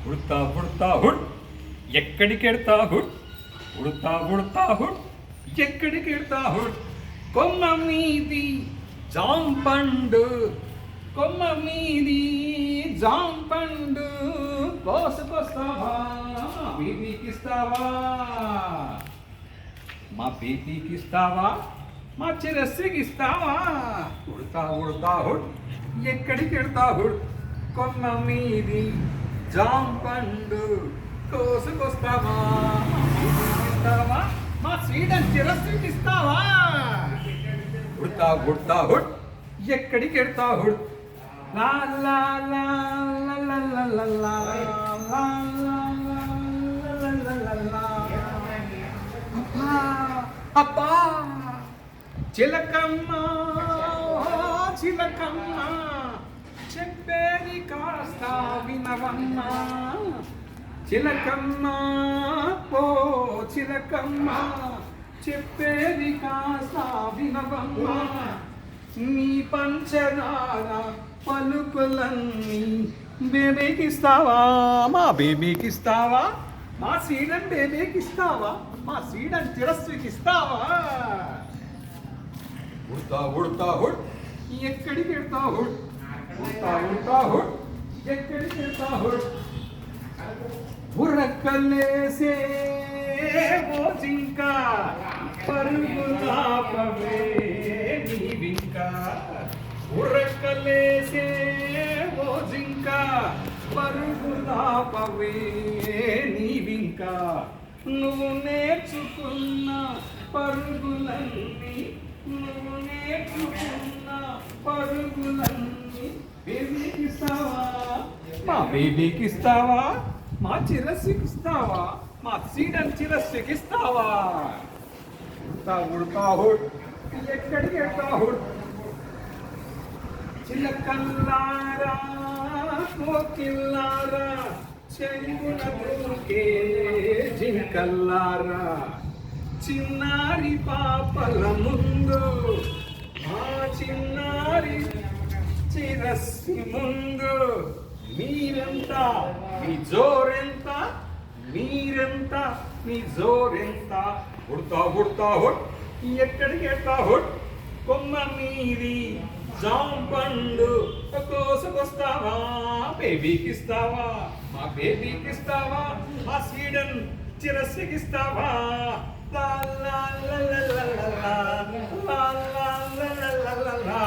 Udatha Udatha hood ఎక్కడికెడతా hood Udatha Udatha hood ఎక్కడికెడతా hood కొమ్మ మీది జాంపండు కొమ్మ మీది జాంపండు కోసుకొస్తావా బీబీకిస్తావా మా బీబీకిస్తావా మా చిరస్సుకిస్తావా ఉడతా ఉడతా హుడ్ ఎక్కడికెడతా హుడ్ కొమ్మ మీది జాంపండు కోసుకొస్తావా ఇస్తావా మా స్వీడన్ చిరస్సుకి ఇస్తావా ఉడతా ఉడతా హుడ్ ఎక్కడికి ఎడతా హుడ్ లా లా లా లా లా లా లా లా లా లా అబ్బా అబ్బా చిలకమ్మ చిలకమ్మ చెప్పేది కాస్త వినవమ్మ చిలకమ్మ ఓ చిలకమ్మ చెప్పేది కాస్త వినవమ్మ నీ పంచదార పలుకులన్నీ బేబీకిస్తావా మా బేబీకిస్తావా మా సీడన్ బేబీకిస్తావా మా సీడన్ చిరస్సుకిస్తావా ఉడతా ఉడతా హుడ్ ఎక్కడికి ఎడతా హుడ్ ఉడతా ఉడతా హుడ్ ఎక్కడికి ఎడతా హుడ్ ఉరకలేసే ఓ జింక పరుగులాపవే నీవింకా ఉరకలేసే ఓ జింక పరుగులాపవే నీవింకా నువ్వు నేర్చుకున్న పరుగులన్నీ నువ్వు నేర్చుకున్న పరుగులన్నీ బేబీకిస్తావా మా బేబీకిస్తావా మా చిరస్సుకిస్తావా మా సీడన్ చిరస్సుకిస్తావా ఉడతా ఉడతా హుడ్ ఎక్కడికి ఎడతా హుడ్ చిలకల్లారా కోకిల్లారా చెంగున దూకే జింకల్లారా చిన్నారి పాపల ముందు ఆ చిన్నారి చిరస్సి ముందు మీరెంత మీ జోరెంత మీరెంత మీ జోరెంత ఉడతా ఉడతా హుడ్ ఎక్కడికి ఎడతా హుడ్ కొమ్మ మీది జాంపండు కోసుకొస్తావా బేబీకిస్తావా మా బేబీకిస్తావా మా స్వీడన్ చిరస్సుకిస్తావా లా లా లా లా లా లా లా లా లా లా లా లా